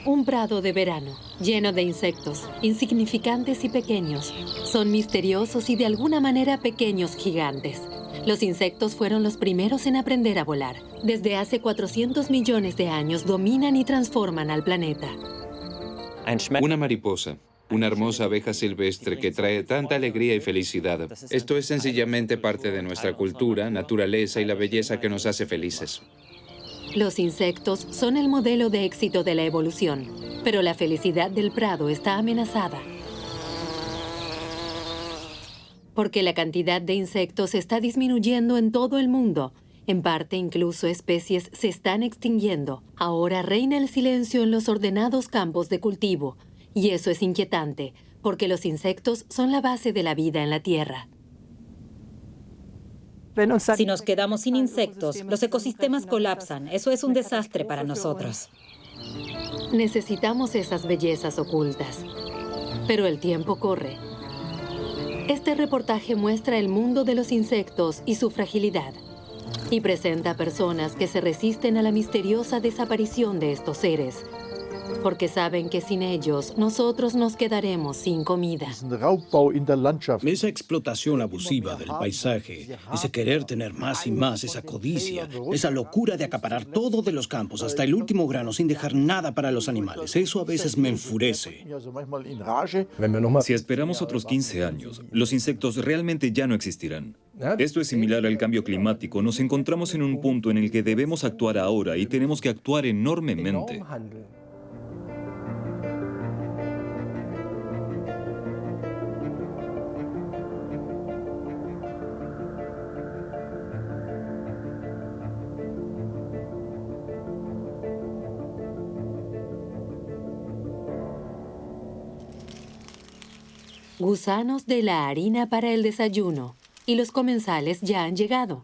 Un prado de verano, lleno de insectos, insignificantes y pequeños. Son misteriosos y de alguna manera pequeños gigantes. Los insectos fueron los primeros en aprender a volar. Desde hace 400 millones de años dominan y transforman al planeta. Una mariposa, una hermosa abeja silvestre que trae tanta alegría y felicidad. Esto es sencillamente parte de nuestra cultura, naturaleza y la belleza que nos hace felices. Los insectos son el modelo de éxito de la evolución, pero la felicidad del prado está amenazada. Porque la cantidad de insectos está disminuyendo en todo el mundo. En parte, incluso especies se están extinguiendo. Ahora reina el silencio en los ordenados campos de cultivo. Y eso es inquietante, porque los insectos son la base de la vida en la Tierra. Si nos quedamos sin insectos, los ecosistemas colapsan. Eso es un desastre para nosotros. Necesitamos esas bellezas ocultas. Pero el tiempo corre. Este reportaje muestra el mundo de los insectos y su fragilidad. Y presenta personas que se resisten a la misteriosa desaparición de estos seres. Porque saben que sin ellos, nosotros nos quedaremos sin comida. Esa explotación abusiva del paisaje, ese querer tener más y más, esa codicia, esa locura de acaparar todo de los campos hasta el último grano sin dejar nada para los animales, eso a veces me enfurece. Si esperamos otros 15 años, los insectos realmente ya no existirán. Esto es similar al cambio climático. Nos encontramos en un punto en el que debemos actuar ahora y tenemos que actuar enormemente. Gusanos de la harina para el desayuno. Y los comensales ya han llegado.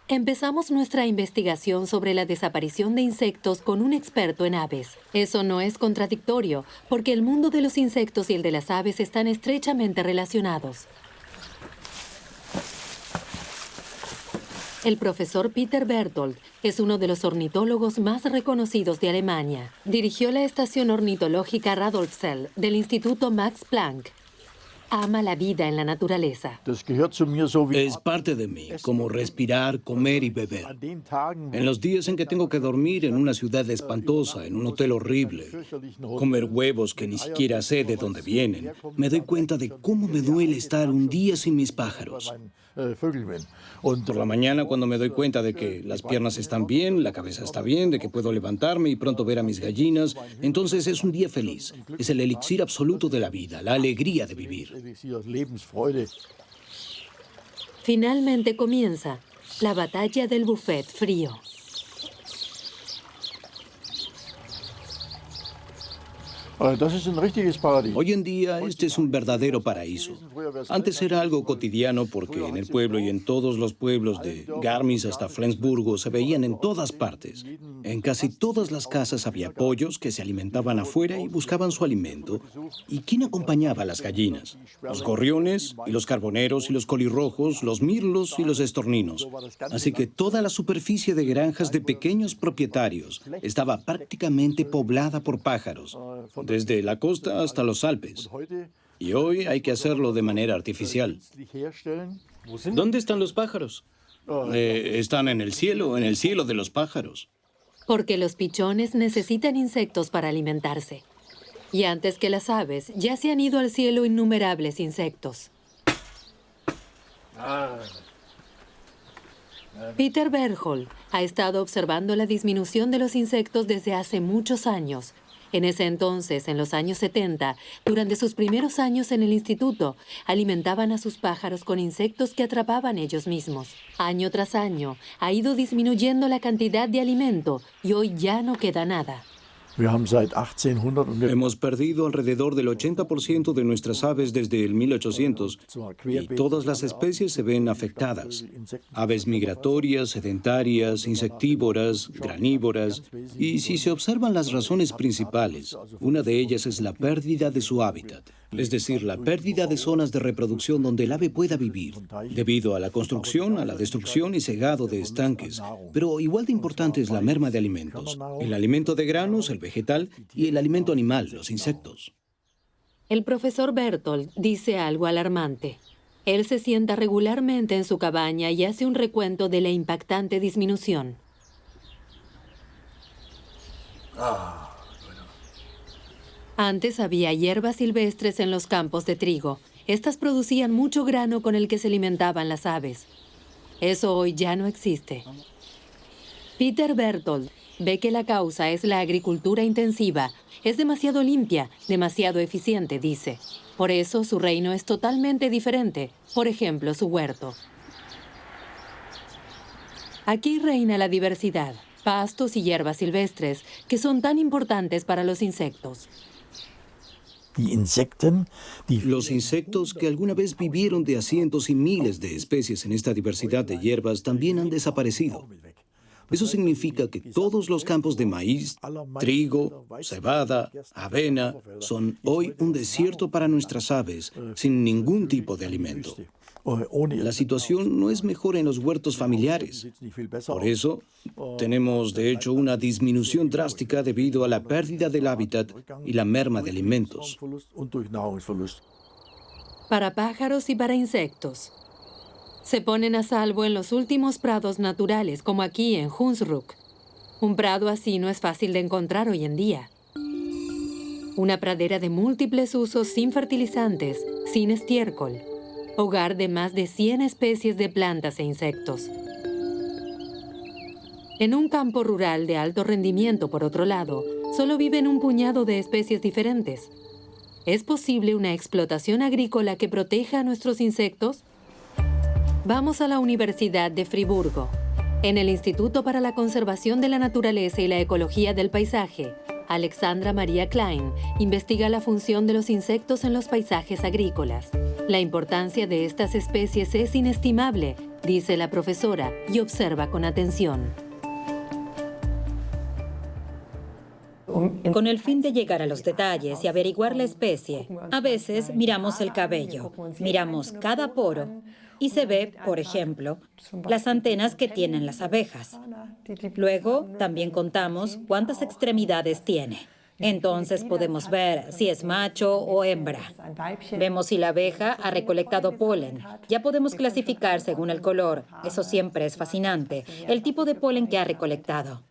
Empezamos nuestra investigación sobre la desaparición de insectos con un experto en aves. Eso no es contradictorio, porque el mundo de los insectos y el de las aves están estrechamente relacionados. El profesor Peter Berthold es uno de los ornitólogos más reconocidos de Alemania. Dirigió la estación ornitológica Radolfzell del Instituto Max Planck. Ama la vida en la naturaleza. Es parte de mí, como respirar, comer y beber. En los días en que tengo que dormir en una ciudad espantosa, en un hotel horrible, comer huevos que ni siquiera sé de dónde vienen, me doy cuenta de cómo me duele estar un día sin mis pájaros. Por la mañana, cuando me doy cuenta de que las piernas están bien, la cabeza está bien, de que puedo levantarme y pronto ver a mis gallinas, entonces es un día feliz. Es el elixir absoluto de la vida, la alegría de vivir. Finalmente comienza la batalla del buffet frío. Hoy en día este es un verdadero paraíso. Antes era algo cotidiano porque en el pueblo y en todos los pueblos de Garmisch hasta Flensburgo se veían en todas partes. En casi todas las casas había pollos que se alimentaban afuera y buscaban su alimento. ¿Y quién acompañaba a las gallinas? Los gorriones y los carboneros y los colirrojos, los mirlos y los estorninos. Así que toda la superficie de granjas de pequeños propietarios estaba prácticamente poblada por pájaros, desde la costa hasta los Alpes. Y hoy hay que hacerlo de manera artificial. ¿Dónde están los pájaros? Están en el cielo de los pájaros. Porque los pichones necesitan insectos para alimentarse. Y antes que las aves, ya se han ido al cielo innumerables insectos. Peter Berthold ha estado observando la disminución de los insectos desde hace muchos años. En ese entonces, en los años 70, durante sus primeros años en el instituto, alimentaban a sus pájaros con insectos que atrapaban ellos mismos. Año tras año, ha ido disminuyendo la cantidad de alimento y hoy ya no queda nada. Hemos perdido alrededor del 80% de nuestras aves desde el 1800 y todas las especies se ven afectadas. Aves migratorias, sedentarias, insectívoras, granívoras. Y si se observan las razones principales, una de ellas es la pérdida de su hábitat. es decir, la pérdida de zonas de reproducción donde el ave pueda vivir, debido a la construcción, a la destrucción y cegado de estanques. Pero igual de importante es la merma de alimentos, el alimento de granos, el vegetal y el alimento animal, los insectos. El profesor Berthold dice algo alarmante. Él se sienta regularmente en su cabaña y hace un recuento de la impactante disminución. Antes había hierbas silvestres en los campos de trigo. Estas producían mucho grano con el que se alimentaban las aves. Eso hoy ya no existe. Peter Berthold ve que la causa es la agricultura intensiva. Es demasiado limpia, demasiado eficiente, dice. Por eso su reino es totalmente diferente. Por ejemplo, su huerto. Aquí reina la diversidad, pastos y hierbas silvestres, que son tan importantes para los insectos. Los insectos que alguna vez vivieron de a cientos y miles de especies en esta diversidad de hierbas también han desaparecido. Eso significa que todos los campos de maíz, trigo, cebada, avena son hoy un desierto para nuestras aves, sin ningún tipo de alimento. La situación no es mejor en los huertos familiares. Por eso, tenemos de hecho una disminución drástica debido a la pérdida del hábitat y la merma de alimentos. Para pájaros y para insectos. Se ponen a salvo en los últimos prados naturales, como aquí en Hunsrück. Un prado así no es fácil de encontrar hoy en día. Una pradera de múltiples usos sin fertilizantes, sin estiércol. Hogar de más de 100 especies de plantas e insectos. En un campo rural de alto rendimiento, por otro lado, solo viven un puñado de especies diferentes. ¿Es posible una explotación agrícola que proteja a nuestros insectos? Vamos a la Universidad de Friburgo. En el Instituto para la Conservación de la Naturaleza y la Ecología del Paisaje, Alexandra Maria Klein investiga la función de los insectos en los paisajes agrícolas. La importancia de estas especies es inestimable, dice la profesora, y observa con atención. Con el fin de llegar a los detalles y averiguar la especie, a veces miramos el cabello, miramos cada poro y se ve, por ejemplo, las antenas que tienen las abejas. Luego, también contamos cuántas extremidades tiene. Entonces podemos ver si es macho o hembra. Vemos si la abeja ha recolectado polen. Ya podemos clasificar según el color, eso siempre es fascinante, el tipo de polen que ha recolectado.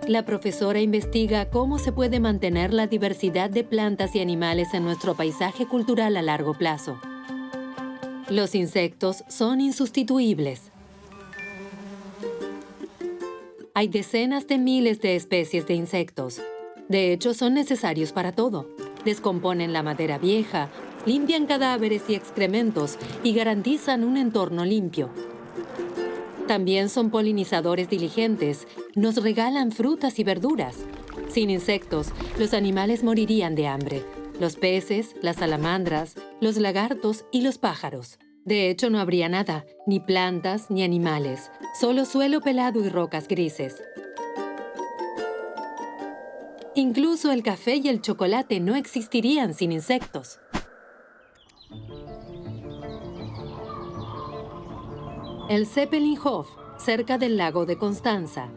La profesora investiga cómo se puede mantener la diversidad de plantas y animales en nuestro paisaje cultural a largo plazo. Los insectos son insustituibles. Hay decenas de miles de especies de insectos. De hecho, son necesarios para todo. Descomponen la madera vieja, limpian cadáveres y excrementos y garantizan un entorno limpio. También son polinizadores diligentes, nos regalan frutas y verduras. Sin insectos, los animales morirían de hambre. Los peces, las salamandras, los lagartos y los pájaros. De hecho, no habría nada, ni plantas ni animales, solo suelo pelado y rocas grises. Incluso el café y el chocolate no existirían sin insectos. El Zeppelinhof, cerca del lago de Constanza.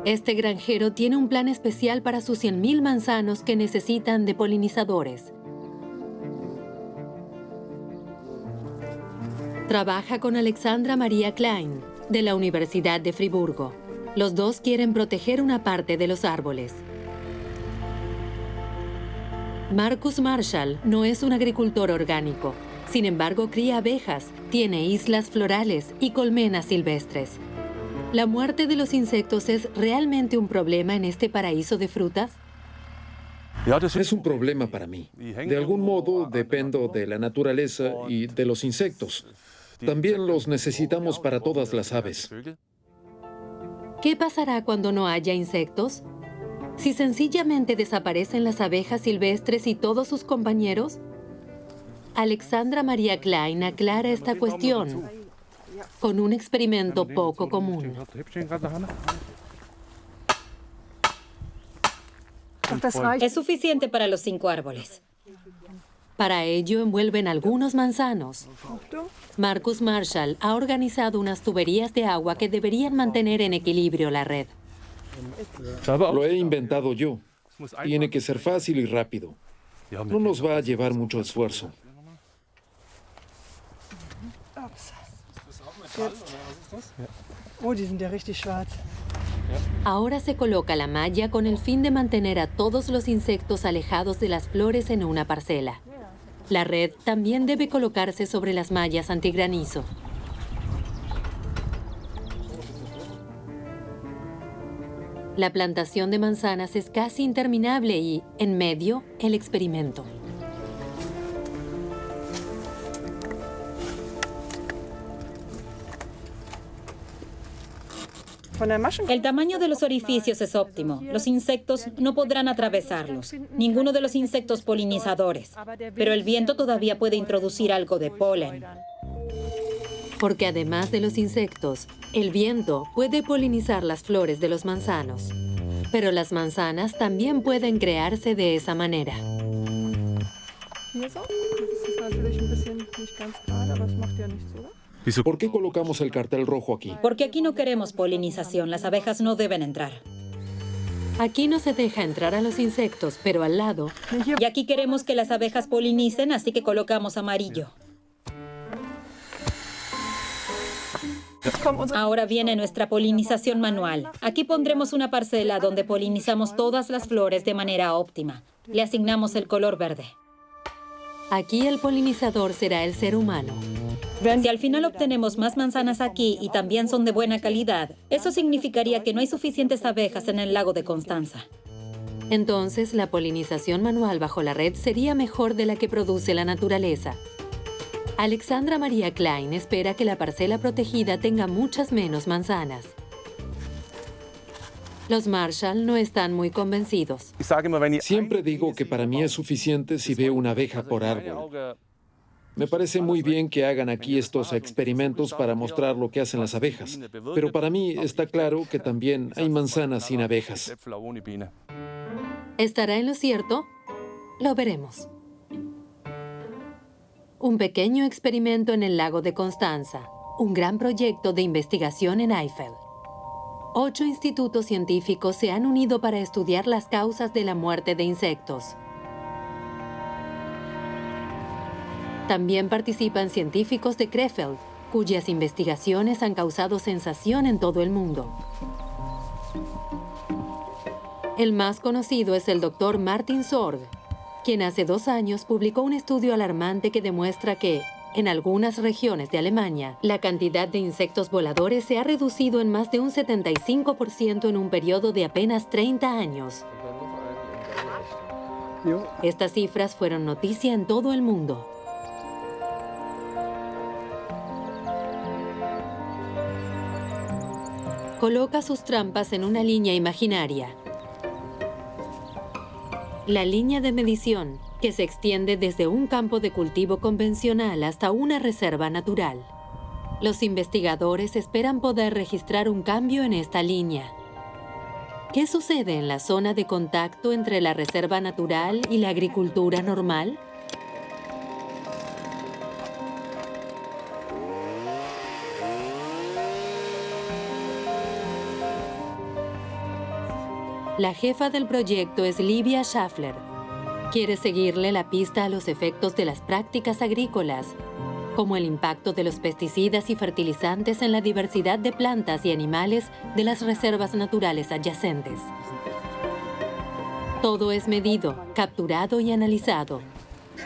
Este granjero tiene un plan especial para sus 100.000 manzanos que necesitan de polinizadores. Trabaja con Alexandra Maria Klein, de la Universidad de Friburgo. Los dos quieren proteger una parte de los árboles. Marcus Marshall no es un agricultor orgánico. Sin embargo, cría abejas, tiene islas florales y colmenas silvestres. ¿La muerte de los insectos es realmente un problema en este paraíso de frutas? Es un problema para mí. De algún modo dependo de la naturaleza y de los insectos. También los necesitamos para todas las aves. ¿Qué pasará cuando no haya insectos? ¿Si sencillamente desaparecen las abejas silvestres y todos sus compañeros? Alexandra Maria Klein aclara esta cuestión con un experimento poco común. Es suficiente para los 5 árboles. Para ello envuelven algunos manzanos. Marcus Marshall ha organizado unas tuberías de agua que deberían mantener en equilibrio la red. Lo he inventado yo. Tiene que ser fácil y rápido. No nos va a llevar mucho esfuerzo. Oh, die sind ja richtig schwarz. Ahora se coloca la malla con el fin de mantener a todos los insectos alejados de las flores en una parcela. La red también debe colocarse sobre las mallas antigranizo. La plantación de manzanas es casi interminable y, en medio, el experimento. El tamaño de los orificios es óptimo. Los insectos no podrán atravesarlos. Ninguno de los insectos polinizadores. Pero el viento todavía puede introducir algo de polen. Porque además de los insectos, el viento puede polinizar las flores de los manzanos. Pero las manzanas también pueden crearse de esa manera. ¿Por qué colocamos el cartel rojo aquí? Porque aquí no queremos polinización. Las abejas no deben entrar. Aquí no se deja entrar a los insectos, pero al lado. Y aquí queremos que las abejas polinicen, así que colocamos amarillo. Ahora viene nuestra polinización manual. Aquí pondremos una parcela donde polinizamos todas las flores de manera óptima. Le asignamos el color verde. Aquí el polinizador será el ser humano. Si al final obtenemos más manzanas aquí y también son de buena calidad, eso significaría que no hay suficientes abejas en el lago de Constanza. Entonces, la polinización manual bajo la red sería mejor de la que produce la naturaleza. Alexandra María Klein espera que la parcela protegida tenga muchas menos manzanas. Los Marshall no están muy convencidos. Siempre digo que para mí es suficiente si veo una abeja por árbol. Me parece muy bien que hagan aquí estos experimentos para mostrar lo que hacen las abejas. Pero para mí está claro que también hay manzanas sin abejas. ¿Estará en lo cierto? Lo veremos. Un pequeño experimento en el lago de Constanza. Un gran proyecto de investigación en Eifel. 8 institutos científicos se han unido para estudiar las causas de la muerte de insectos. También participan científicos de Krefeld, cuyas investigaciones han causado sensación en todo el mundo. El más conocido es el Dr. Martin Sorg, quien hace 2 años publicó un estudio alarmante que demuestra que, en algunas regiones de Alemania, la cantidad de insectos voladores se ha reducido en más de un 75% en un periodo de apenas 30 años. Estas cifras fueron noticia en todo el mundo. Coloca sus trampas en una línea imaginaria. La línea de medición, que se extiende desde un campo de cultivo convencional hasta una reserva natural. Los investigadores esperan poder registrar un cambio en esta línea. ¿Qué sucede en la zona de contacto entre la reserva natural y la agricultura normal? La jefa del proyecto es Livia Schaffler. Quiere seguirle la pista a los efectos de las prácticas agrícolas, como el impacto de los pesticidas y fertilizantes en la diversidad de plantas y animales de las reservas naturales adyacentes. Todo es medido, capturado y analizado.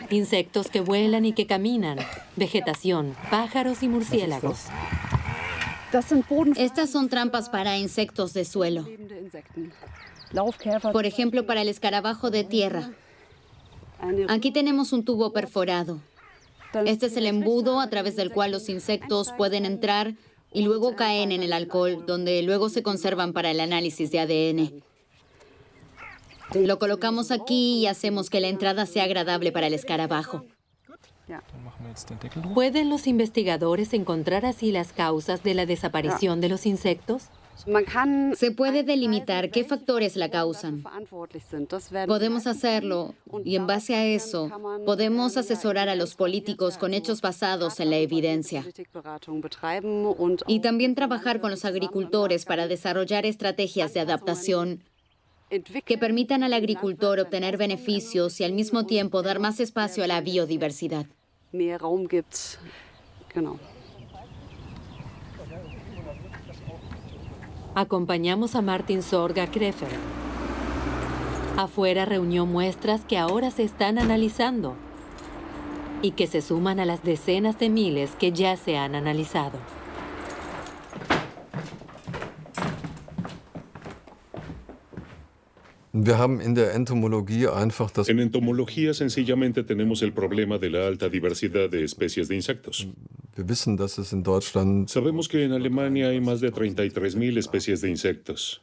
Insectos que vuelan y que caminan, vegetación, pájaros y murciélagos. Estas son trampas para insectos de suelo. Por ejemplo, para el escarabajo de tierra. Aquí tenemos un tubo perforado. Este es el embudo a través del cual los insectos pueden entrar y luego caen en el alcohol, donde luego se conservan para el análisis de ADN. Lo colocamos aquí y hacemos que la entrada sea agradable para el escarabajo. ¿Pueden los investigadores encontrar así las causas de la desaparición de los insectos? Se puede delimitar qué factores la causan. Podemos hacerlo y en base a eso podemos asesorar a los políticos con hechos basados en la evidencia. Y también trabajar con los agricultores para desarrollar estrategias de adaptación que permitan al agricultor obtener beneficios y al mismo tiempo dar más espacio a la biodiversidad. Acompañamos a Martin Sorg a Krefeld. Afuera reunió muestras que ahora se están analizando y que se suman a las decenas de miles que ya se han analizado. En entomología sencillamente tenemos el problema de la alta diversidad de especies de insectos. Sabemos que en Alemania hay más de 33.000 especies de insectos.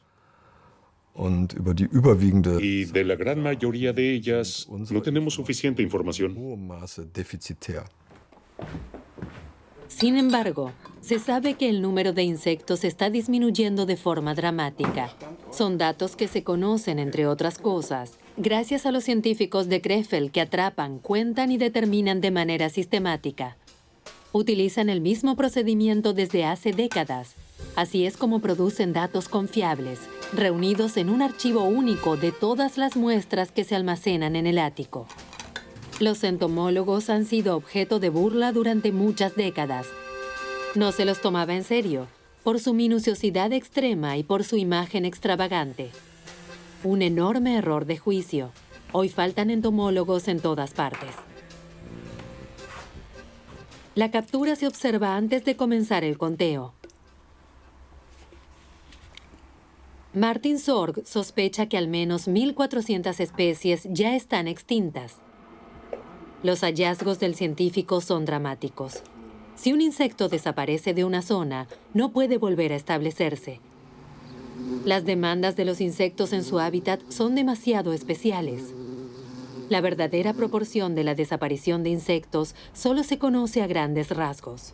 Y de la gran mayoría de ellas no tenemos suficiente información. Sin embargo, se sabe que el número de insectos está disminuyendo de forma dramática. Son datos que se conocen, entre otras cosas, gracias a los científicos de Krefeld que atrapan, cuentan y determinan de manera sistemática. Utilizan el mismo procedimiento desde hace décadas. Así es como producen datos confiables, reunidos en un archivo único de todas las muestras que se almacenan en el ático. Los entomólogos han sido objeto de burla durante muchas décadas. No se los tomaba en serio, por su minuciosidad extrema y por su imagen extravagante. Un enorme error de juicio. Hoy faltan entomólogos en todas partes. La captura se observa antes de comenzar el conteo. Martin Sorg sospecha que al menos 1.400 especies ya están extintas. Los hallazgos del científico son dramáticos. Si un insecto desaparece de una zona, no puede volver a establecerse. Las demandas de los insectos en su hábitat son demasiado especiales. La verdadera proporción de la desaparición de insectos solo se conoce a grandes rasgos.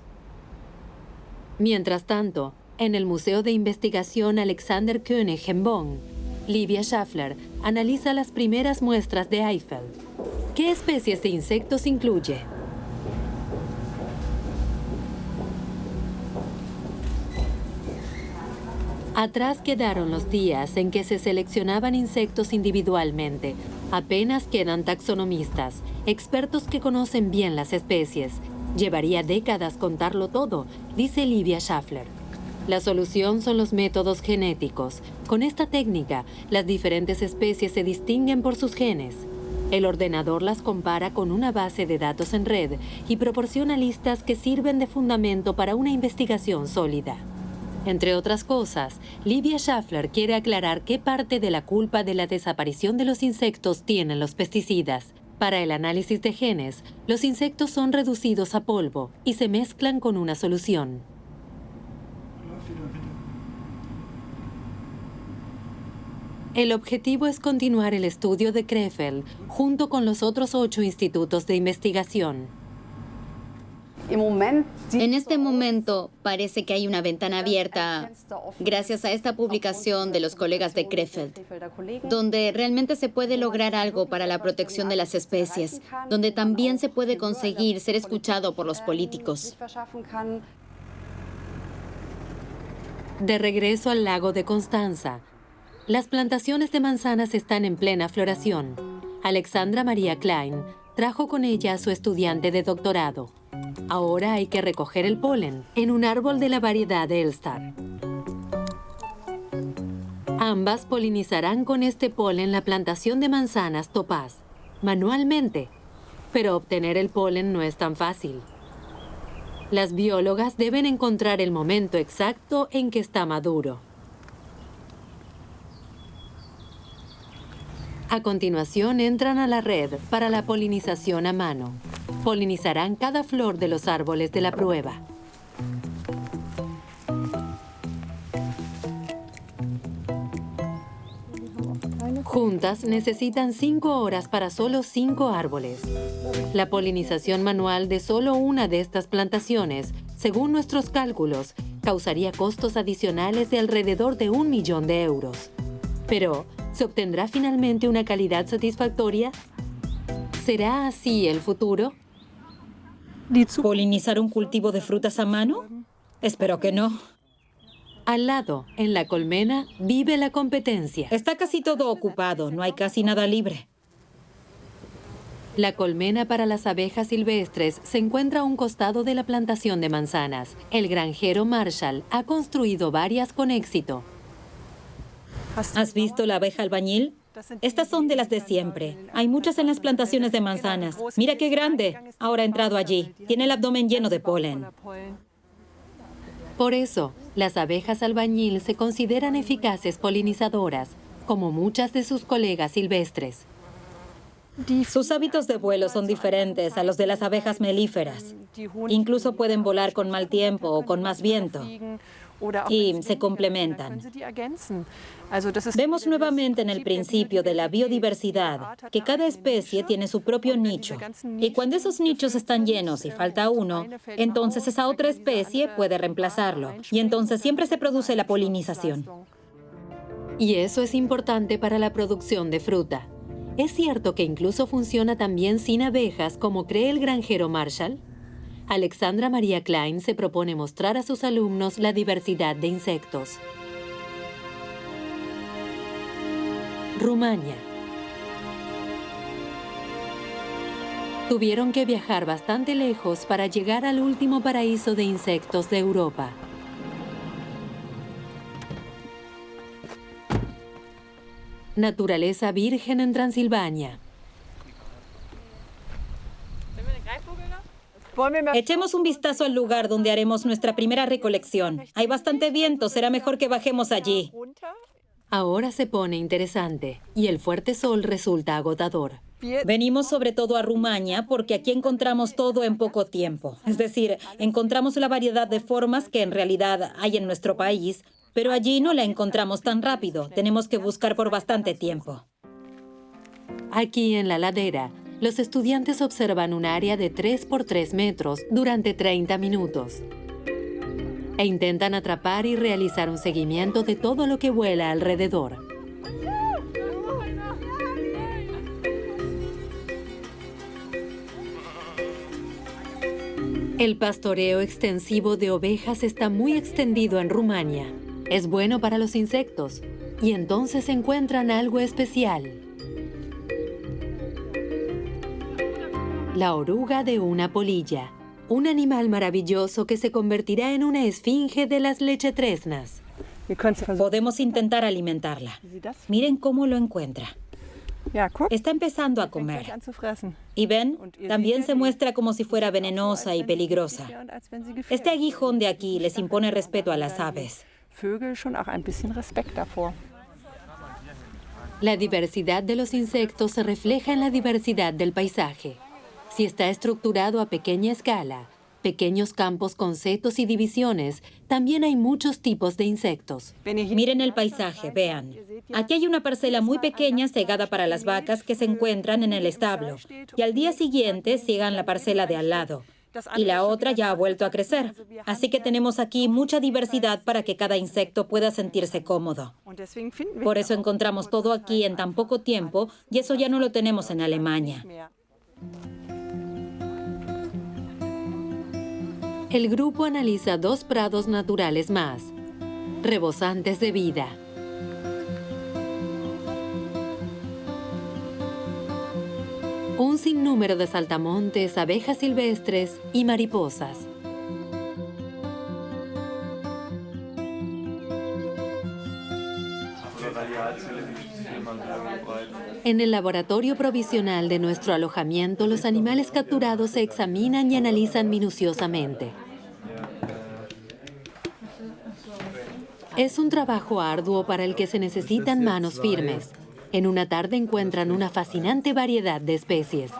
Mientras tanto, en el Museo de Investigación Alexander Koenig en Bonn, Livia Schaffler analiza las primeras muestras de Eifel. ¿Qué especies de insectos incluye? Atrás quedaron los días en que se seleccionaban insectos individualmente. Apenas quedan taxonomistas, expertos que conocen bien las especies. Llevaría décadas contarlo todo, dice Livia Schaffler. La solución son los métodos genéticos. Con esta técnica, las diferentes especies se distinguen por sus genes. El ordenador las compara con una base de datos en red y proporciona listas que sirven de fundamento para una investigación sólida. Entre otras cosas, Livia Schaffler quiere aclarar qué parte de la culpa de la desaparición de los insectos tienen los pesticidas. Para el análisis de genes, los insectos son reducidos a polvo y se mezclan con una solución. El objetivo es continuar el estudio de Krefeld junto con los otros 8 institutos de investigación. En este momento parece que hay una ventana abierta gracias a esta publicación de los colegas de Krefeld, donde realmente se puede lograr algo para la protección de las especies, donde también se puede conseguir ser escuchado por los políticos. De regreso al lago de Constanza, las plantaciones de manzanas están en plena floración. Alexandra Maria Klein trajo con ella a su estudiante de doctorado. Ahora hay que recoger el polen en un árbol de la variedad Elstar. Ambas polinizarán con este polen la plantación de manzanas topaz, manualmente. Pero obtener el polen no es tan fácil. Las biólogas deben encontrar el momento exacto en que está maduro. A continuación entran a la red para la polinización a mano. Polinizarán cada flor de los árboles de la prueba. Juntas necesitan 5 horas para solo 5 árboles. La polinización manual de solo una de estas plantaciones, según nuestros cálculos, Causaría costos adicionales de alrededor de 1 millón de euros. Pero, ¿se obtendrá finalmente una calidad satisfactoria? ¿Será así el futuro? ¿Polinizar un cultivo de frutas a mano? Espero que no. Al lado, en la colmena, vive la competencia. Está casi todo ocupado, no hay casi nada libre. La colmena para las abejas silvestres se encuentra a un costado de la plantación de manzanas. El granjero Marshall ha construido varias con éxito. ¿Has visto la abeja albañil? Estas son de las de siempre. Hay muchas en las plantaciones de manzanas. Mira qué grande. Ahora ha entrado allí. Tiene el abdomen lleno de polen. Por eso, las abejas albañil se consideran eficaces polinizadoras, como muchas de sus colegas silvestres. Sus hábitos de vuelo son diferentes a los de las abejas melíferas. Incluso pueden volar con mal tiempo o con más viento. Y se complementan. Vemos nuevamente en el principio de la biodiversidad que cada especie tiene su propio nicho. Y cuando esos nichos están llenos y falta uno, entonces esa otra especie puede reemplazarlo. Y entonces siempre se produce la polinización. Y eso es importante para la producción de fruta. ¿Es cierto que incluso funciona también sin abejas, como cree el granjero Marshall? Alexandra María Klein se propone mostrar a sus alumnos la diversidad de insectos. Rumania. Tuvieron que viajar bastante lejos para llegar al último paraíso de insectos de Europa. Naturaleza virgen en Transilvania. Echemos un vistazo al lugar donde haremos nuestra primera recolección. Hay bastante viento, será mejor que bajemos allí. Ahora se pone interesante y el fuerte sol resulta agotador. Venimos sobre todo a Rumania porque aquí encontramos todo en poco tiempo. Es decir, encontramos la variedad de formas que en realidad hay en nuestro país, pero allí no la encontramos tan rápido. Tenemos que buscar por bastante tiempo. Aquí en la ladera, los estudiantes observan un área de 3 por 3 metros durante 30 minutos. E intentan atrapar y realizar un seguimiento de todo lo que vuela alrededor. El pastoreo extensivo de ovejas está muy extendido en Rumania. Es bueno para los insectos, y entonces encuentran algo especial. La oruga de una polilla, un animal maravilloso que se convertirá en una esfinge de las lechetresnas. Podemos intentar alimentarla. Miren cómo lo encuentra. Está empezando a comer. Y ven, también se muestra como si fuera venenosa y peligrosa. Este aguijón de aquí les impone respeto a las aves. La diversidad de los insectos se refleja en la diversidad del paisaje. Si está estructurado a pequeña escala, pequeños campos con setos y divisiones, también hay muchos tipos de insectos. Miren el paisaje, vean. Aquí hay una parcela muy pequeña cegada para las vacas que se encuentran en el establo. Y al día siguiente ciegan la parcela de al lado. Y la otra ya ha vuelto a crecer. Así que tenemos aquí mucha diversidad para que cada insecto pueda sentirse cómodo. Por eso encontramos todo aquí en tan poco tiempo y eso ya no lo tenemos en Alemania. El grupo analiza 2 prados naturales más, rebosantes de vida. Un sinnúmero de saltamontes, abejas silvestres y mariposas. En el laboratorio provisional de nuestro alojamiento, los animales capturados se examinan y analizan minuciosamente. Es un trabajo arduo para el que se necesitan manos firmes. En una tarde encuentran una fascinante variedad de especies.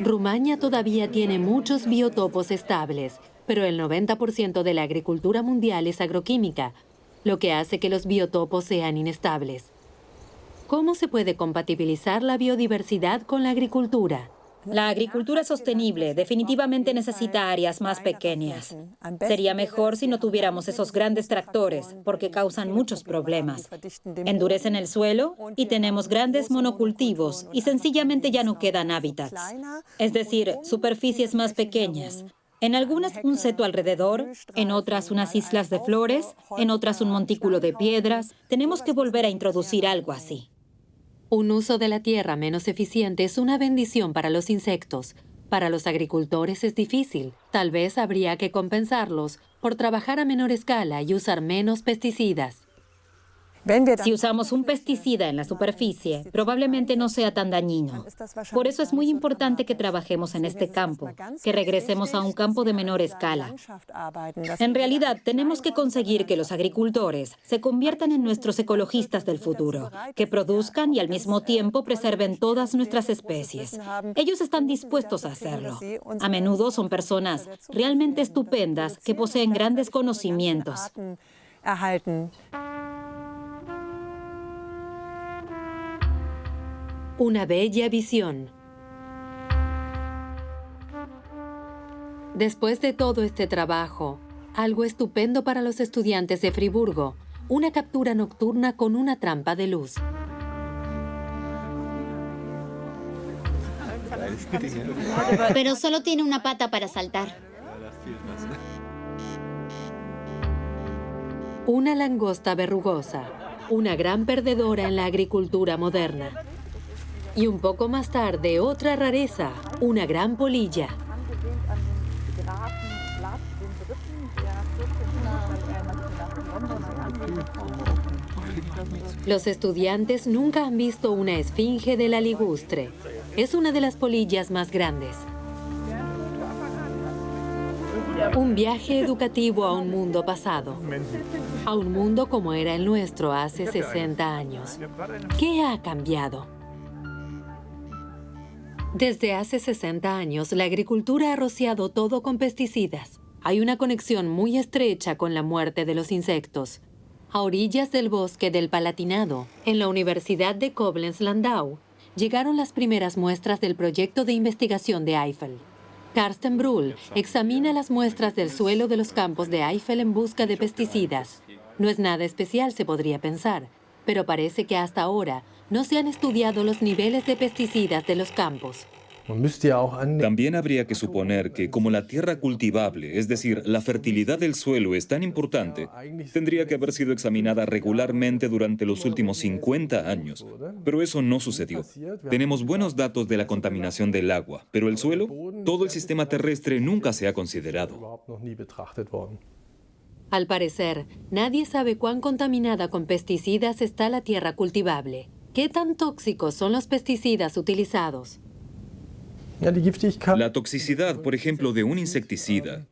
Rumania todavía tiene muchos biotopos estables, pero el 90% de la agricultura mundial es agroquímica, lo que hace que los biotopos sean inestables. ¿Cómo se puede compatibilizar la biodiversidad con la agricultura? La agricultura sostenible definitivamente necesita áreas más pequeñas. Sería mejor si no tuviéramos esos grandes tractores, porque causan muchos problemas. Endurecen el suelo y tenemos grandes monocultivos y sencillamente ya no quedan hábitats. Es decir, superficies más pequeñas. En algunas un seto alrededor, en otras unas islas de flores, en otras un montículo de piedras. Tenemos que volver a introducir algo así. Un uso de la tierra menos eficiente es una bendición para los insectos. Para los agricultores es difícil. Tal vez habría que compensarlos por trabajar a menor escala y usar menos pesticidas. Si usamos un pesticida en la superficie, probablemente no sea tan dañino. Por eso es muy importante que trabajemos en este campo, que regresemos a un campo de menor escala. En realidad, tenemos que conseguir que los agricultores se conviertan en nuestros ecologistas del futuro, que produzcan y al mismo tiempo preserven todas nuestras especies. Ellos están dispuestos a hacerlo. A menudo son personas realmente estupendas que poseen grandes conocimientos. Una bella visión. Después de todo este trabajo, algo estupendo para los estudiantes de Friburgo, una captura nocturna con una trampa de luz. Pero solo tiene una pata para saltar. Una langosta verrugosa, una gran perdedora en la agricultura moderna. Y un poco más tarde, otra rareza, una gran polilla. Los estudiantes nunca han visto una esfinge de la ligustre. Es una de las polillas más grandes. Un viaje educativo a un mundo pasado. A un mundo como era el nuestro hace 60 años. ¿Qué ha cambiado? Desde hace 60 años, la agricultura ha rociado todo con pesticidas. Hay una conexión muy estrecha con la muerte de los insectos. A orillas del bosque del Palatinado, en la Universidad de Koblenz-Landau, llegaron las primeras muestras del proyecto de investigación de Eifel. Carsten Brühl examina las muestras del suelo de los campos de Eifel en busca de pesticidas. No es nada especial, se podría pensar, pero parece que hasta ahora no se han estudiado los niveles de pesticidas de los campos. También habría que suponer que como la tierra cultivable, es decir, la fertilidad del suelo es tan importante, tendría que haber sido examinada regularmente durante los últimos 50 años. Pero eso no sucedió. Tenemos buenos datos de la contaminación del agua, pero el suelo, todo el sistema terrestre nunca se ha considerado. Al parecer, nadie sabe cuán contaminada con pesticidas está la tierra cultivable. ¿Qué tan tóxicos son los pesticidas utilizados? La toxicidad, por ejemplo, de un insecticida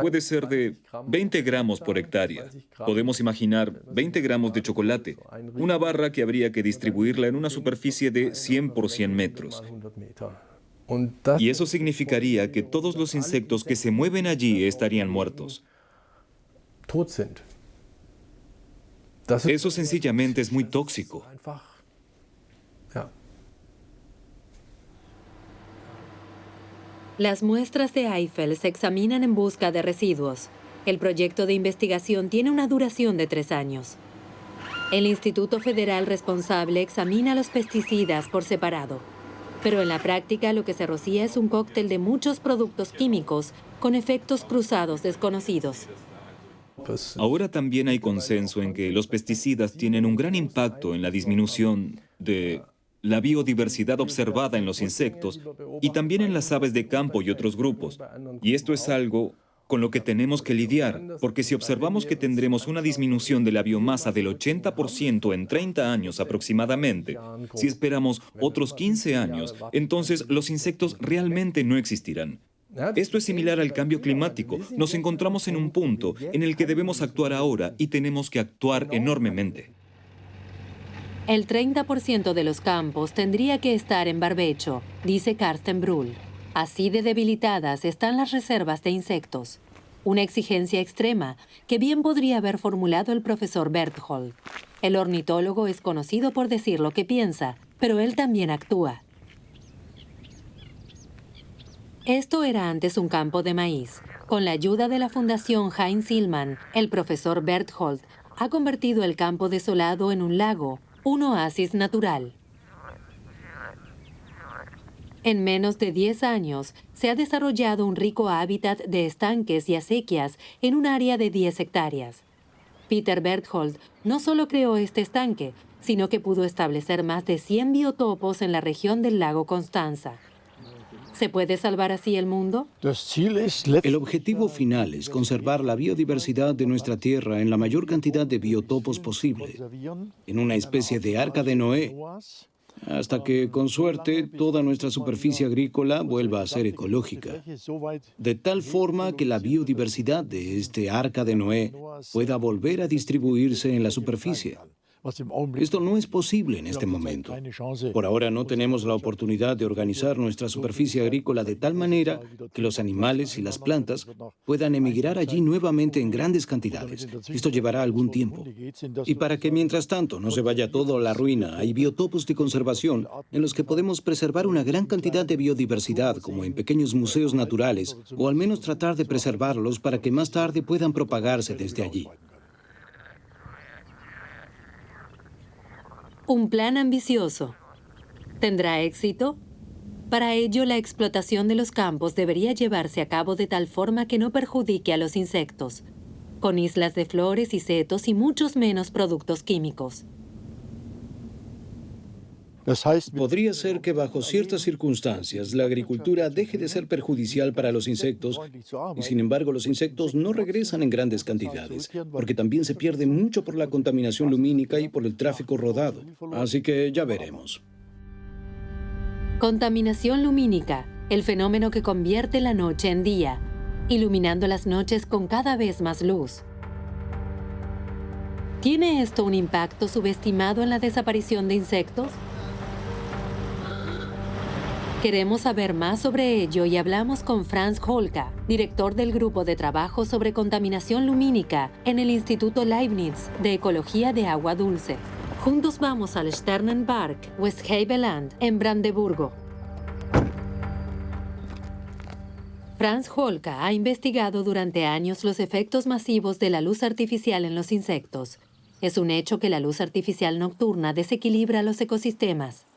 puede ser de 20 gramos por hectárea. Podemos imaginar 20 gramos de chocolate, una barra que habría que distribuirla en una superficie de 100 por 100 metros. Y eso significaría que todos los insectos que se mueven allí estarían muertos. Eso sencillamente es muy tóxico. Las muestras de Eifel se examinan en busca de residuos. El proyecto de investigación tiene una duración de 3 años. El Instituto Federal responsable examina los pesticidas por separado. Pero en la práctica lo que se rocía es un cóctel de muchos productos químicos con efectos cruzados desconocidos. Ahora también hay consenso en que los pesticidas tienen un gran impacto en la disminución de la biodiversidad observada en los insectos y también en las aves de campo y otros grupos. Y esto es algo con lo que tenemos que lidiar, porque si observamos que tendremos una disminución de la biomasa del 80% en 30 años aproximadamente, si esperamos otros 15 años, entonces los insectos realmente no existirán. Esto es similar al cambio climático. Nos encontramos en un punto en el que debemos actuar ahora y tenemos que actuar enormemente. El 30% de los campos tendría que estar en barbecho, dice Carsten Brühl. Así de debilitadas están las reservas de insectos. Una exigencia extrema que bien podría haber formulado el profesor Berthold. El ornitólogo es conocido por decir lo que piensa, pero él también actúa. Esto era antes un campo de maíz. Con la ayuda de la Fundación Heinz Hillman, el profesor Berthold ha convertido el campo desolado en un lago, un oasis natural. En menos de 10 años, se ha desarrollado un rico hábitat de estanques y acequias en un área de 10 hectáreas. Peter Berthold no solo creó este estanque, sino que pudo establecer más de 100 biotopos en la región del lago Constanza. ¿Se puede salvar así el mundo? El objetivo final es conservar la biodiversidad de nuestra tierra en la mayor cantidad de biotopos posible, en una especie de arca de Noé, hasta que, con suerte, toda nuestra superficie agrícola vuelva a ser ecológica, de tal forma que la biodiversidad de este arca de Noé pueda volver a distribuirse en la superficie. Esto no es posible en este momento. Por ahora no tenemos la oportunidad de organizar nuestra superficie agrícola de tal manera que los animales y las plantas puedan emigrar allí nuevamente en grandes cantidades. Esto llevará algún tiempo. Y para que mientras tanto no se vaya todo a la ruina, hay biotopos de conservación en los que podemos preservar una gran cantidad de biodiversidad, como en pequeños museos naturales, o al menos tratar de preservarlos para que más tarde puedan propagarse desde allí. Un plan ambicioso. ¿Tendrá éxito? Para ello, la explotación de los campos debería llevarse a cabo de tal forma que no perjudique a los insectos, con islas de flores y setos y muchos menos productos químicos. Podría ser que bajo ciertas circunstancias la agricultura deje de ser perjudicial para los insectos y sin embargo los insectos no regresan en grandes cantidades porque también se pierde mucho por la contaminación lumínica y por el tráfico rodado. Así que ya veremos. Contaminación lumínica, el fenómeno que convierte la noche en día, iluminando las noches con cada vez más luz. ¿Tiene esto un impacto subestimado en la desaparición de insectos? Queremos saber más sobre ello y hablamos con Franz Holka, director del Grupo de Trabajo sobre Contaminación Lumínica en el Instituto Leibniz de Ecología de Agua Dulce. Juntos vamos al Sternenpark, Westhaveland, en Brandeburgo. Franz Holka ha investigado durante años los efectos masivos de la luz artificial en los insectos. Es un hecho que la luz artificial nocturna desequilibra los ecosistemas.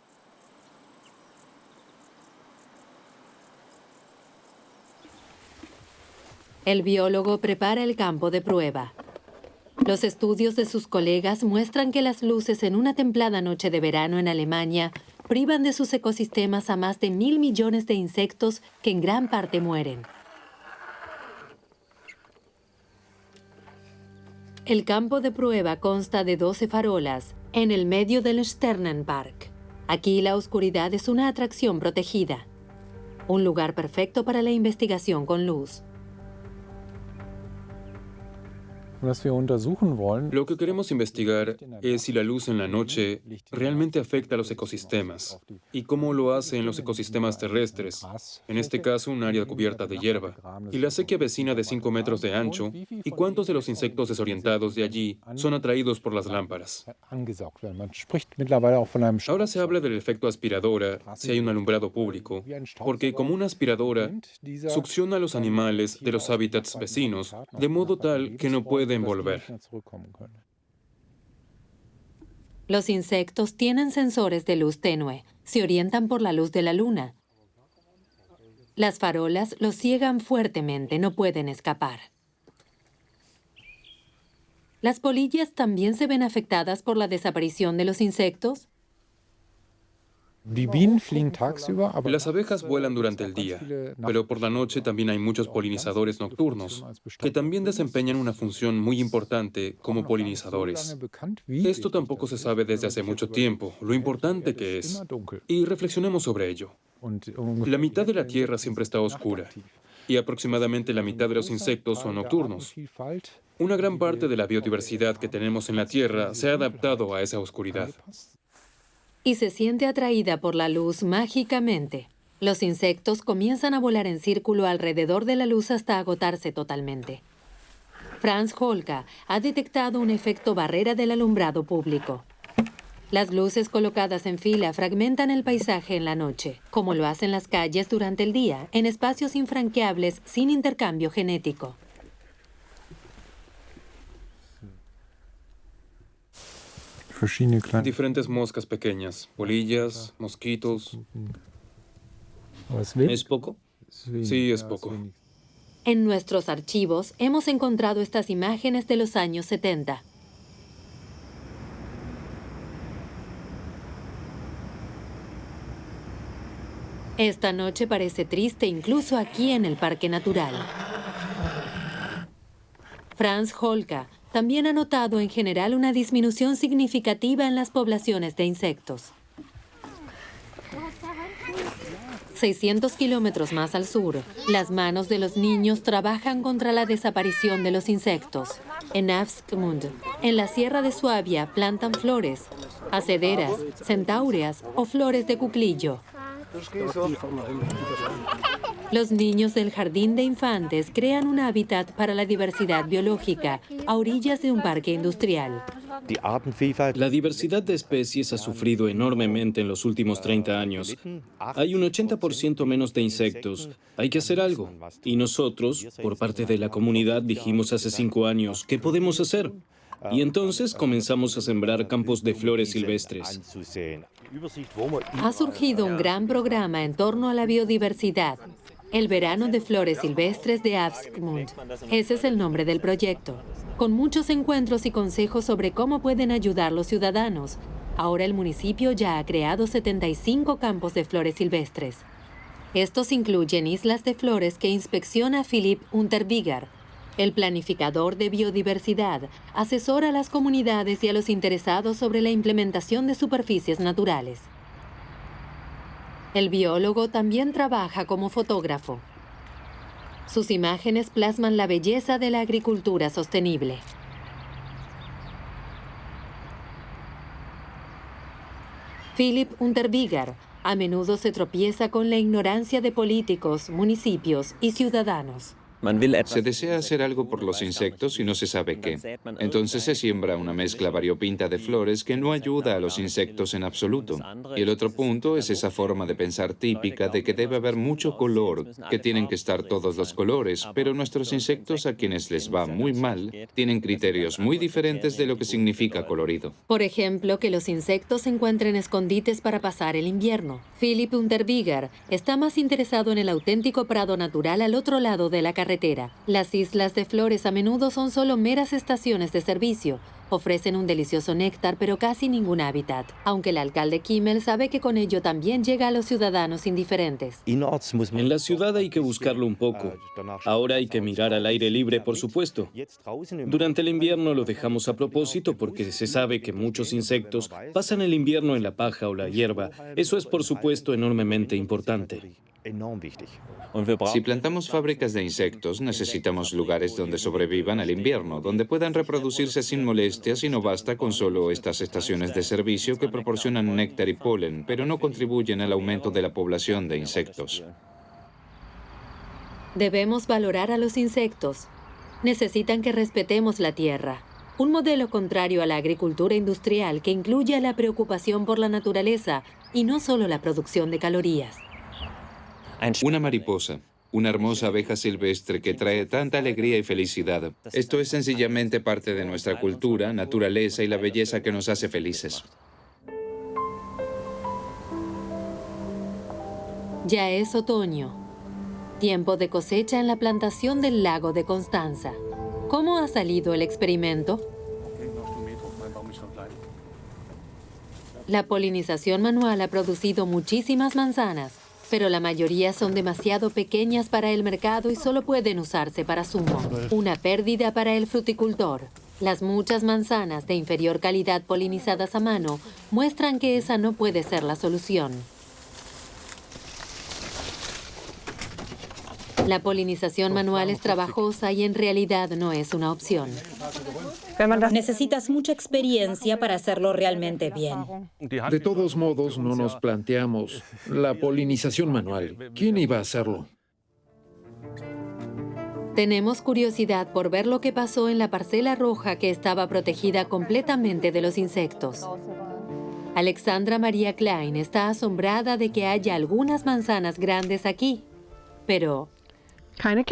El biólogo prepara el campo de prueba. Los estudios de sus colegas muestran que las luces en una templada noche de verano en Alemania privan de sus ecosistemas a más de 1.000 millones de insectos que en gran parte mueren. El campo de prueba consta de 12 farolas en el medio del Sternenpark. Aquí la oscuridad es una atracción protegida. Un lugar perfecto para la investigación con luz. Lo que queremos investigar es si la luz en la noche realmente afecta a los ecosistemas y cómo lo hace en los ecosistemas terrestres, en este caso un área cubierta de hierba, y la acequia vecina de 5 metros de ancho, y cuántos de los insectos desorientados de allí son atraídos por las lámparas. Ahora se habla del efecto aspiradora si hay un alumbrado público, porque como una aspiradora succiona a los animales de los hábitats vecinos, de modo tal que no pueden volver. Los insectos tienen sensores de luz tenue. Se orientan por la luz de la luna. Las farolas los ciegan fuertemente, no pueden escapar. ¿Las polillas también se ven afectadas por la desaparición de los insectos? Las abejas vuelan durante el día, pero por la noche también hay muchos polinizadores nocturnos, que también desempeñan una función muy importante como polinizadores. Esto tampoco se sabe desde hace mucho tiempo, lo importante que es, y reflexionemos sobre ello. La mitad de la Tierra siempre está oscura, y aproximadamente la mitad de los insectos son nocturnos. Una gran parte de la biodiversidad que tenemos en la Tierra se ha adaptado a esa oscuridad. Y se siente atraída por la luz mágicamente. Los insectos comienzan a volar en círculo alrededor de la luz hasta agotarse totalmente. Franz Holka ha detectado un efecto barrera del alumbrado público. Las luces colocadas en fila fragmentan el paisaje en la noche, como lo hacen las calles durante el día, en espacios infranqueables sin intercambio genético. Diferentes moscas pequeñas, polillas, mosquitos. ¿Es poco? Sí, es poco. En nuestros archivos hemos encontrado estas imágenes de los años 70. Esta noche parece triste incluso aquí en el Parque Natural. Franz Holka también ha notado en general una disminución significativa en las poblaciones de insectos. 600 kilómetros más al sur, las manos de los niños trabajan contra la desaparición de los insectos. En Avskmund, en la Sierra de Suabia, plantan flores, acederas, centáureas o flores de cuclillo. Los niños del jardín de infantes crean un hábitat para la diversidad biológica a orillas de un parque industrial. La diversidad de especies ha sufrido enormemente en los últimos 30 años. Hay un 80% menos de insectos. Hay que hacer algo. Y nosotros, por parte de la comunidad, dijimos hace 5 años, ¿qué podemos hacer? Y entonces comenzamos a sembrar campos de flores silvestres. Ha surgido un gran programa en torno a la biodiversidad, el Verano de Flores Silvestres de Avskmund. Ese es el nombre del proyecto, con muchos encuentros y consejos sobre cómo pueden ayudar los ciudadanos. Ahora el municipio ya ha creado 75 campos de flores silvestres. Estos incluyen islas de flores que inspecciona Philipp Unterweger. El planificador de biodiversidad asesora a las comunidades y a los interesados sobre la implementación de superficies naturales. El biólogo también trabaja como fotógrafo. Sus imágenes plasman la belleza de la agricultura sostenible. Philipp Unterweger a menudo se tropieza con la ignorancia de políticos, municipios y ciudadanos. Se desea hacer algo por los insectos y no se sabe qué. Entonces se siembra una mezcla variopinta de flores que no ayuda a los insectos en absoluto. Y el otro punto es esa forma de pensar típica de que debe haber mucho color, que tienen que estar todos los colores, pero nuestros insectos, a quienes les va muy mal, tienen criterios muy diferentes de lo que significa colorido. Por ejemplo, que los insectos encuentren escondites para pasar el invierno. Philipp Unterweger está más interesado en el auténtico prado natural al otro lado de la carretera. Las islas de flores a menudo son solo meras estaciones de servicio. Ofrecen un delicioso néctar, pero casi ningún hábitat. Aunque el alcalde Kimmel sabe que con ello también llega a los ciudadanos indiferentes. En la ciudad hay que buscarlo un poco. Ahora hay que mirar al aire libre, por supuesto. Durante el invierno lo dejamos a propósito porque se sabe que muchos insectos pasan el invierno en la paja o la hierba. Eso es, por supuesto, enormemente importante. Si plantamos fábricas de insectos, necesitamos lugares donde sobrevivan al invierno, donde puedan reproducirse sin molestias, y no basta con solo estas estaciones de servicio que proporcionan néctar y polen, pero no contribuyen al aumento de la población de insectos. Debemos valorar a los insectos. Necesitan que respetemos la tierra. Un modelo contrario a la agricultura industrial que incluya la preocupación por la naturaleza y no solo la producción de calorías. Una mariposa, una hermosa abeja silvestre que trae tanta alegría y felicidad. Esto es sencillamente parte de nuestra cultura, naturaleza y la belleza que nos hace felices. Ya es otoño. Tiempo de cosecha en la plantación del lago de Constanza. ¿Cómo ha salido el experimento? La polinización manual ha producido muchísimas manzanas, pero la mayoría son demasiado pequeñas para el mercado y solo pueden usarse para zumo. Una pérdida para el fruticultor. Las muchas manzanas de inferior calidad polinizadas a mano muestran que esa no puede ser la solución. La polinización manual es trabajosa y en realidad no es una opción. Necesitas mucha experiencia para hacerlo realmente bien. De todos modos, no nos planteamos la polinización manual. ¿Quién iba a hacerlo? Tenemos curiosidad por ver lo que pasó en la parcela roja que estaba protegida completamente de los insectos. Alexandra María Klein está asombrada de que haya algunas manzanas grandes aquí, pero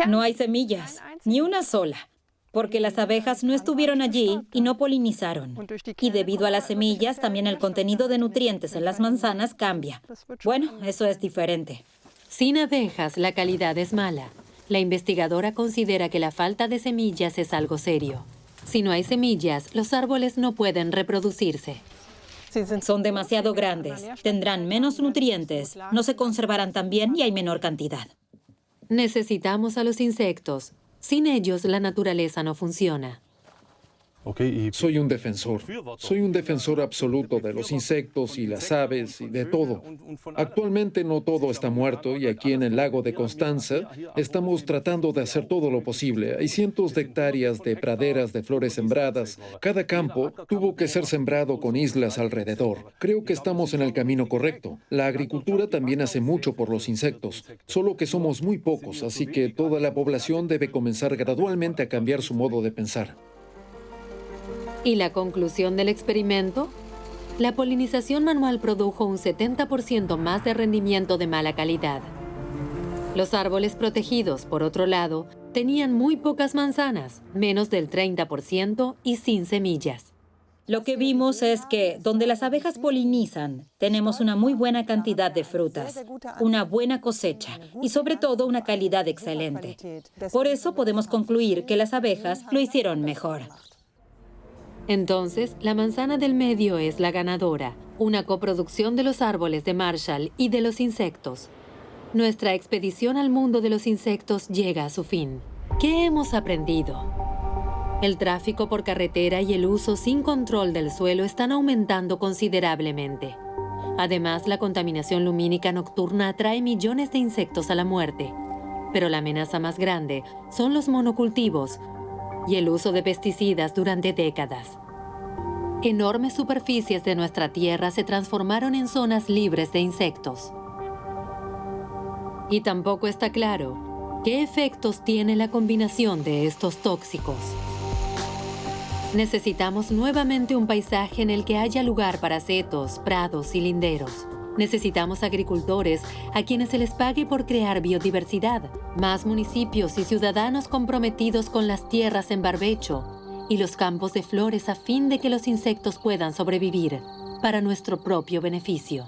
no hay semillas, ni una sola, porque las abejas no estuvieron allí y no polinizaron. Y debido a las semillas, también el contenido de nutrientes en las manzanas cambia. Bueno, eso es diferente. sin abejas la calidad es mala. La investigadora considera que la falta de semillas es algo serio. Si no hay semillas, los árboles no pueden reproducirse. Son demasiado grandes, tendrán menos nutrientes, no se conservarán tan bien y hay menor cantidad. Necesitamos a los insectos. Sin ellos, la naturaleza no funciona. Soy un defensor. Soy un defensor absoluto de los insectos y las aves y de todo. Actualmente no todo está muerto y aquí en el lago de Constanza estamos tratando de hacer todo lo posible. Hay cientos de hectáreas de praderas de flores sembradas. Cada campo tuvo que ser sembrado con islas alrededor. Creo que estamos en el camino correcto. La agricultura también hace mucho por los insectos, solo que somos muy pocos, así que toda la población debe comenzar gradualmente a cambiar su modo de pensar. ¿Y la conclusión del experimento? La polinización manual produjo un 70% más de rendimiento de mala calidad. Los árboles protegidos, por otro lado, tenían muy pocas manzanas, menos del 30% y sin semillas. Lo que vimos es que donde las abejas polinizan, tenemos una muy buena cantidad de frutas, una buena cosecha y sobre todo una calidad excelente. Por eso podemos concluir que las abejas lo hicieron mejor. Entonces, la manzana del medio es la ganadora, una coproducción de los árboles de Marshall y de los insectos. Nuestra expedición al mundo de los insectos llega a su fin. ¿Qué hemos aprendido? El tráfico por carretera y el uso sin control del suelo están aumentando considerablemente. Además, la contaminación lumínica nocturna atrae millones de insectos a la muerte. Pero la amenaza más grande son los monocultivos y el uso de pesticidas durante décadas. Enormes superficies de nuestra tierra se transformaron en zonas libres de insectos. Y tampoco está claro qué efectos tiene la combinación de estos tóxicos. Necesitamos nuevamente un paisaje en el que haya lugar para setos, prados y linderos. Necesitamos agricultores a quienes se les pague por crear biodiversidad, más municipios y ciudadanos comprometidos con las tierras en barbecho y los campos de flores a fin de que los insectos puedan sobrevivir para nuestro propio beneficio.